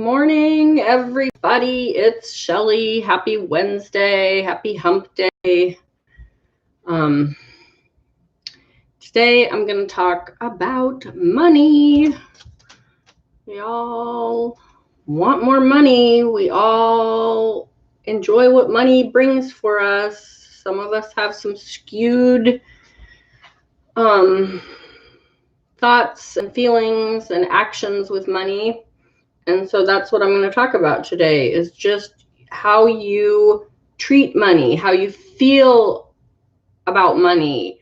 morning, everybody. It's Shelly. Happy Wednesday. Happy hump day. Today I'm going to talk about money. We all want more money. We all enjoy what money brings for us. Some of us have some skewed thoughts and feelings and actions with money. And so that's what I'm going to talk about today, is just how you treat money, how you feel about money.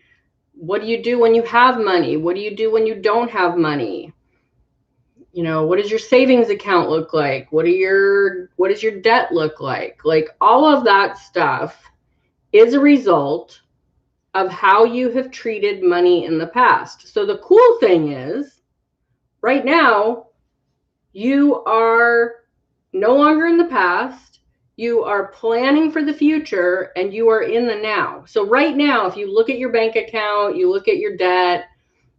What do you do when you have money? What do you do when you don't have money? You know, what does your savings account look like? What does your debt look like? Like, all of that stuff is a result of how you have treated money in the past. So the cool thing is, right now, you are no longer in the past. You are planning for the future, and you are in the now. So right now, if you look at your bank account, you look at your debt,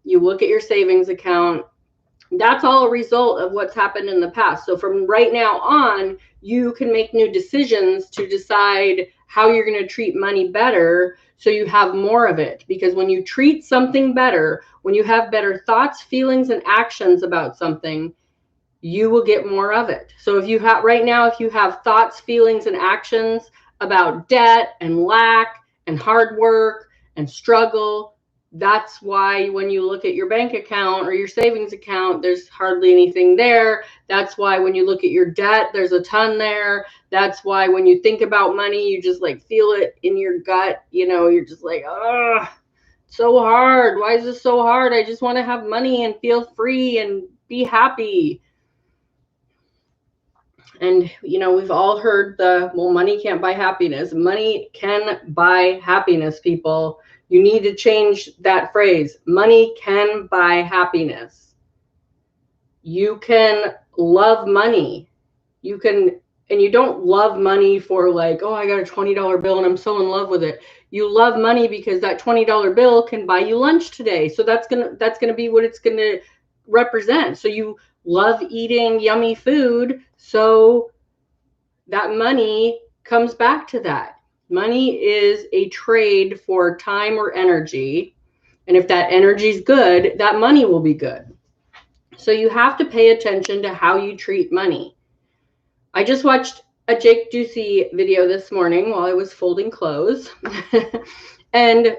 you look at your savings account, that's all a result of what's happened in the past. So from right now on, you can make new decisions to decide how you're going to treat money better so you have more of it. Because when you treat something better, when you have better thoughts, feelings, and actions about something, you will get more of it. So if you have right now, if you have thoughts, feelings, and actions about debt and lack and hard work and struggle, that's why when you look at your bank account or your savings account, there's hardly anything there. That's why when you look at your debt, there's a ton there. That's why when you think about money, you just like feel it in your gut. You know, you're just like, oh, so hard. Why is this so hard? I just want to have money and feel free and be happy. And, you know, we've all heard well, money can't buy happiness. Money can buy happiness, people. You need to change that phrase. Money can buy happiness. You can love money. You can, and you don't love money for like, oh, I got a $20 bill and I'm so in love with it. You love money because that $20 bill can buy you lunch today. So that's gonna be what it's gonna represent. So you love eating yummy food, so that money comes back to that. Money is a trade for time or energy, and if that energy is good, that money will be good. So you have to pay attention to how you treat money. I just watched a Jake Ducey video this morning while I was folding clothes, and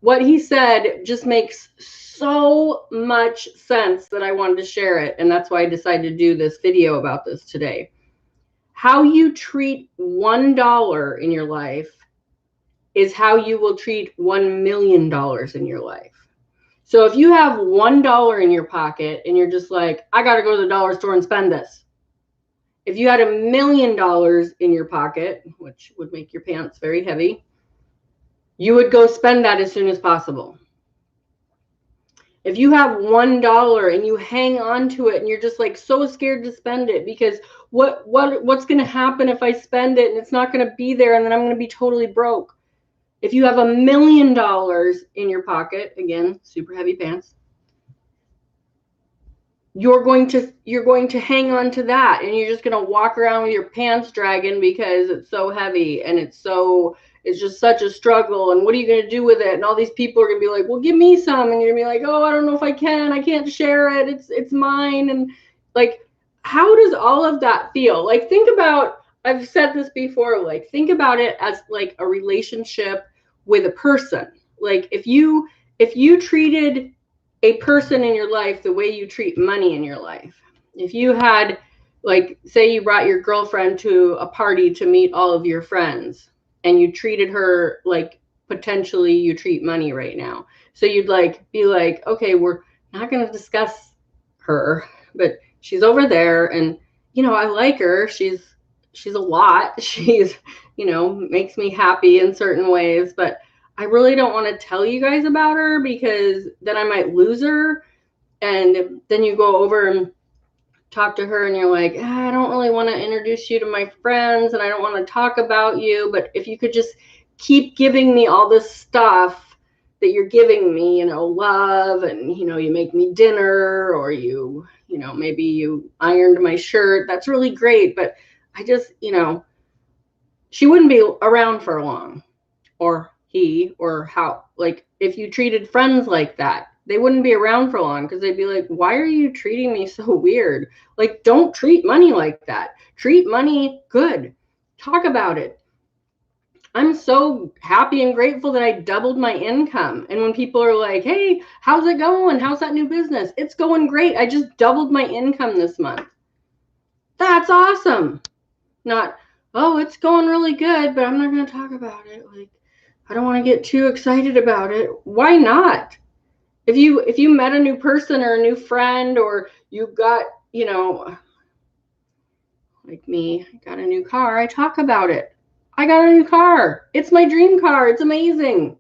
what he said just makes so much sense that I wanted to share it, and that's why I decided to do this video about this today. How you treat $1 in your life is how you will treat $1 million in your life. So if you have $1 in your pocket and you're just like, I got to go to the dollar store and spend this. If you had $1 million in your pocket, which would make your pants very heavy, you would go spend that as soon as possible. If you have $1 and you hang on to it and you're just like so scared to spend it because what's going to happen if I spend it and it's not going to be there and then I'm going to be totally broke. If you have $1 million in your pocket, again, super heavy pants, you're going to hang on to that, and you're just going to walk around with your pants dragging because it's so heavy and it's just such a struggle. And what are you going to do with it? And all these people are going to be like, well, give me some. And you're going to be like, oh, I don't know if I can't share it. It's mine. And like, how does all of that feel? Like, think about, I've said this before, like, think about it as like a relationship with a person. Like, if you treated a person in your life the way you treat money in your life. If you had, like, say you brought your girlfriend to a party to meet all of your friends and you treated her like potentially you treat money right now. So you'd like be like, okay, we're not going to discuss her, but she's over there and, you know, I like her. She's a lot. She's, you know, makes me happy in certain ways, but I really don't want to tell you guys about her because then I might lose her. And then you go over and talk to her and you're like, I don't really want to introduce you to my friends and I don't want to talk about you. But if you could just keep giving me all this stuff that you're giving me, love, and, you make me dinner, or maybe you ironed my shirt. That's really great. But I just, she wouldn't be around for long, or he, or how, like, if you treated friends like that, they wouldn't be around for long, because they'd be like, why are you treating me so weird? Like, don't treat money like that. Treat money good. Talk about it. I'm so happy and grateful that I doubled my income. And when people are like, hey, how's it going? How's that new business? It's going great. I just doubled my income this month. That's awesome. Not, oh, it's going really good, but I'm not going to talk about it. Like, I don't want to get too excited about it. Why not? If you met a new person or a new friend, or you got, like me, I got a new car, I talk about it. I got a new car. It's my dream car. It's amazing.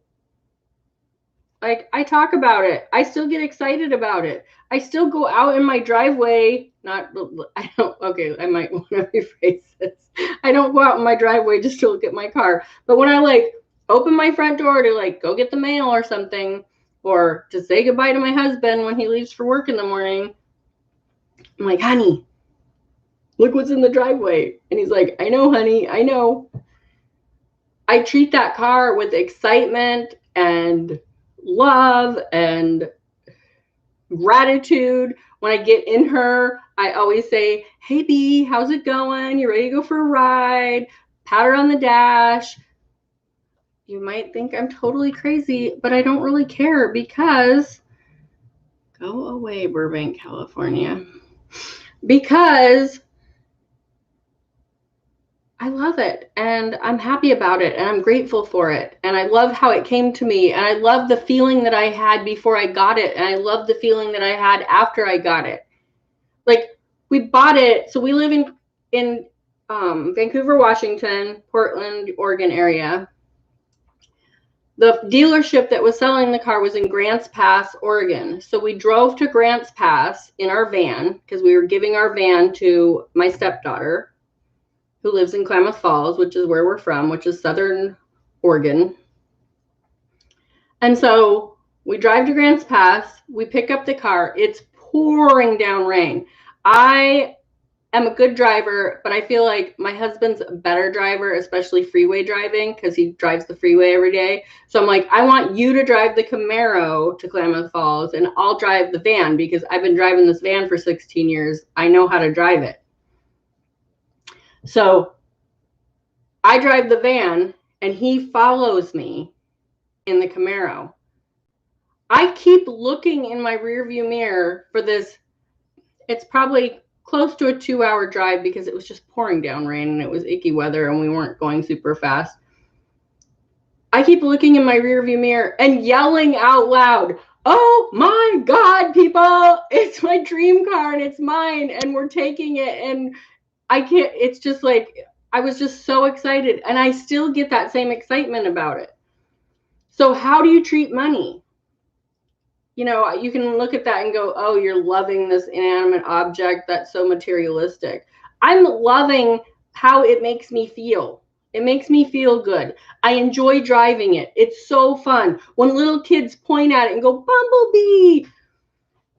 Like, I talk about it. I still get excited about it. I still go out in my driveway. I might want to rephrase this. I don't go out in my driveway just to look at my car. But when I open my front door to go get the mail or something, or to say goodbye to my husband when he leaves for work in the morning, I'm like, honey, look what's in the driveway. And he's like, I know, honey, I know. I treat that car with excitement and love and gratitude. When I get in her, I always say, hey, B, how's it going? You ready to go for a ride? Pat her on the dash. You might think I'm totally crazy, but I don't really care, because go away, Burbank, California. Because I love it, and I'm happy about it, and I'm grateful for it, and I love how it came to me, and I love the feeling that I had before I got it, and I love the feeling that I had after I got it. Like, we bought it, so we live in Vancouver, Washington, Portland, Oregon area. The dealership that was selling the car was in Grants Pass, Oregon. So we drove to Grants Pass in our van, because we were giving our van to my stepdaughter, who lives in Klamath Falls, which is where we're from, which is Southern Oregon. And so we drive to Grants Pass, we pick up the car, it's pouring down rain. I am a good driver, but I feel like my husband's a better driver, especially freeway driving, because he drives the freeway every day. So I'm like, I want you to drive the Camaro to Klamath Falls, and I'll drive the van, because I've been driving this van for 16 years. I know how to drive it. So I drive the van, and he follows me in the Camaro. I keep looking in my rearview mirror for this. It's probably close to a 2-hour drive, because it was just pouring down rain and it was icky weather and we weren't going super fast. I keep looking in my rearview mirror and yelling out loud, oh my God, people, it's my dream car and it's mine and we're taking it. And I can't, it's just like, I was just so excited, and I still get that same excitement about it. So how do you treat money? You can look at that and go, oh, you're loving this inanimate object that's so materialistic. I'm loving how it makes me feel. It makes me feel good. I enjoy driving it. It's so fun. When little kids point at it and go, Bumblebee,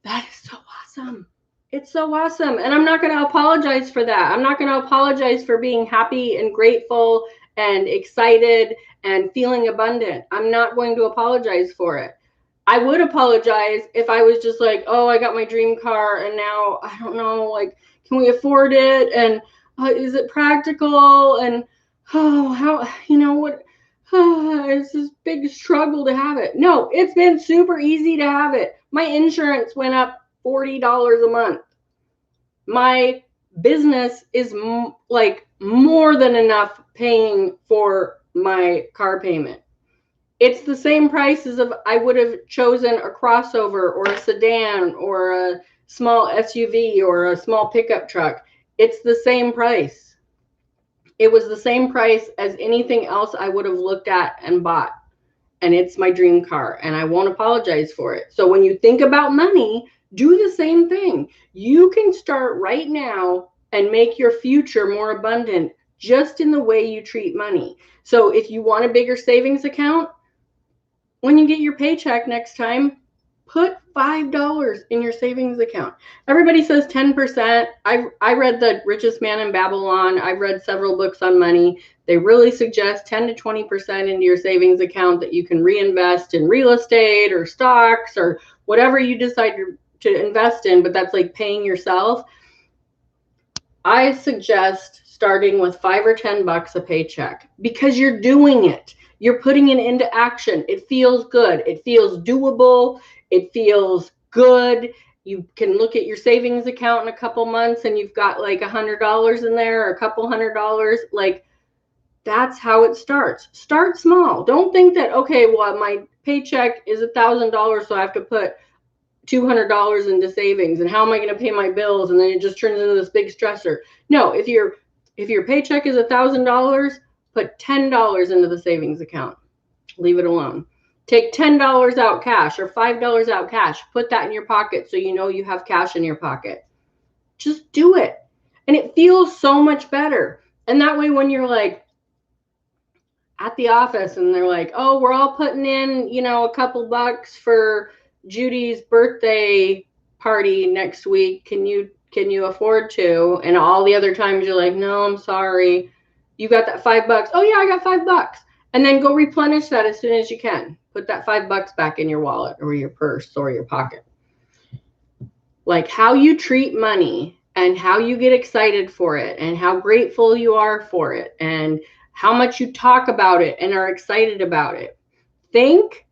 that is so awesome. It's so awesome. And I'm not going to apologize for that. I'm not going to apologize for being happy and grateful and excited and feeling abundant. I'm not going to apologize for it. I would apologize if I was just like, oh, I got my dream car and now I don't know, can we afford it? And is it practical? And it's this big struggle to have it. No, it's been super easy to have it. My insurance went up $40 a month. My business is more than enough paying for my car payment. It's the same price as if I would have chosen a crossover or a sedan or a small SUV or a small pickup truck. It's the same price. It was the same price as anything else I would have looked at and bought. And it's my dream car, and I won't apologize for it. So when you think about money, do the same thing. You can start right now and make your future more abundant just in the way you treat money. So if you want a bigger savings account, when you get your paycheck next time, put $5 in your savings account. Everybody says 10%. I read The Richest Man in Babylon. I've read several books on money. They really suggest 10 to 20% into your savings account that you can reinvest in real estate or stocks or whatever you decide to invest in, but that's like paying yourself. I suggest starting with $5 or $10 a paycheck because you're doing it. You're putting it into action. It feels good. It feels doable. It feels good. You can look at your savings account in a couple months and you've got like $100 in there or a couple $100. Like, that's how it starts. Start small. Don't think that, okay, well, my paycheck is $1,000, so I have to put $200 into savings, and how am I going to pay my bills? And then it just turns into this big stressor. No, if your paycheck is $1,000, put $10 into the savings account. Leave it alone. Take $10 out cash or $5 out cash. Put that in your pocket so you know you have cash in your pocket. Just do it. And it feels so much better. And that way when you're like at the office and they're like, oh, we're all putting in, a couple bucks for Judy's birthday party next week. Can you afford to? And all the other times you're like, no, I'm sorry. You got that $5. Oh yeah, I got $5. And then go replenish that as soon as you can. Put that $5 back in your wallet or your purse or your pocket. Like, how you treat money and how you get excited for it and how grateful you are for it and how much you talk about it and are excited about it. Think,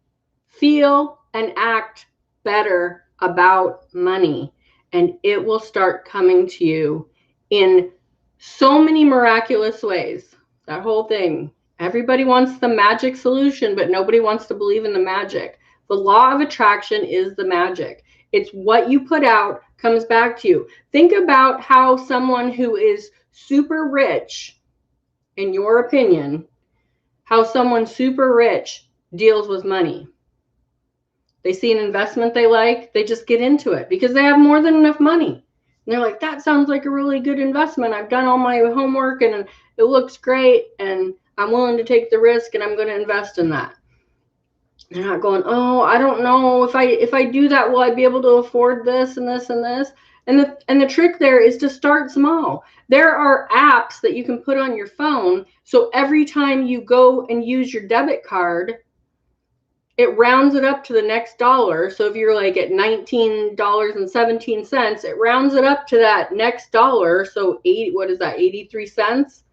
feel, and act better about money, and it will start coming to you in so many miraculous ways. That whole thing. Everybody wants the magic solution, but nobody wants to believe in the magic. The law of attraction is the magic. It's what you put out comes back to you. Think about how someone who is super rich, in your opinion, how someone super rich deals with money. They see an investment they like, they just get into it because they have more than enough money. And they're like, that sounds like a really good investment. I've done all my homework and it looks great and I'm willing to take the risk and I'm going to invest in that. They're not going, oh, I don't know if I do that, will I be able to afford this and this and this? And the trick there is to start small. There are apps that you can put on your phone. So every time you go and use your debit card, it rounds it up to the next dollar. So if you're like at $19.17, it rounds it up to that next dollar. So 83 cents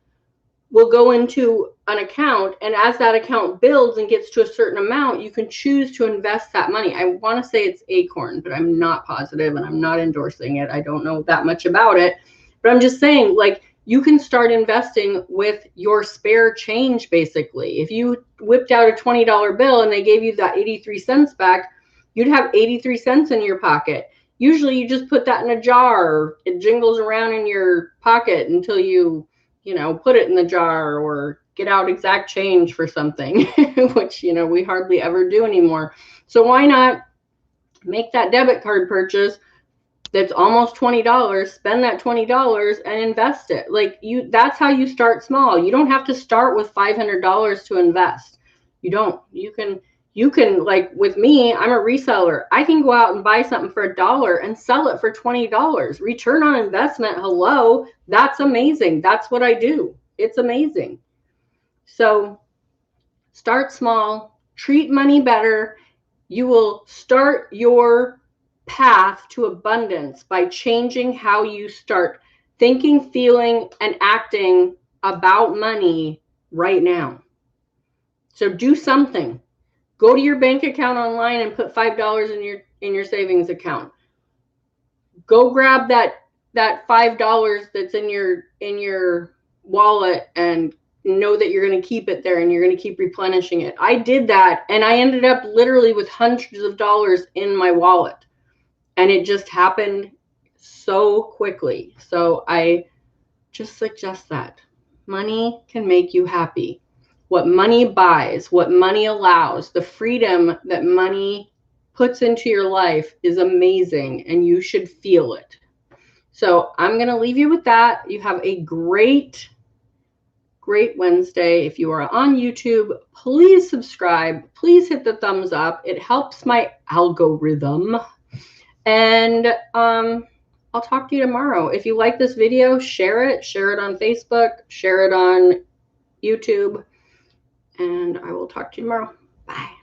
will go into an account. And as that account builds and gets to a certain amount, you can choose to invest that money. I want to say it's Acorn, but I'm not positive and I'm not endorsing it. I don't know that much about it, but I'm just saying, like, you can start investing with your spare change, basically. If you whipped out a $20 bill and they gave you that 83 cents back, you'd have 83 cents in your pocket. Usually you just put that in a jar. It jingles around in your pocket until you put it in the jar or get out exact change for something, which, we hardly ever do anymore. So why not make that debit card purchase that's almost $20, spend that $20 and invest it. That's how you start small. You don't have to start with $500 to invest. You don't. You can, like with me, I'm a reseller. I can go out and buy something for $1 and sell it for $20. Return on investment, hello, that's amazing. That's what I do. It's amazing. So start small, treat money better. You will start your path to abundance by changing how you start thinking, feeling, and acting about money right now. So do something. Go to your bank account online and put $5 in your savings account. Go grab that $5 that's in your wallet and know that you're going to keep it there and you're going to keep replenishing it. I did that and I ended up literally with hundreds of dollars in my wallet. And it just happened so quickly. So I just suggest that. Money can make you happy. What money buys, what money allows, the freedom that money puts into your life is amazing, and you should feel it. So I'm going to leave you with that. You have a great great Wednesday. If you are on YouTube, please subscribe. Please hit the thumbs up. It helps my algorithm. And I'll talk to you tomorrow. If you like this video, share it. Share it on Facebook. Share it on YouTube. And I will talk to you tomorrow. Bye.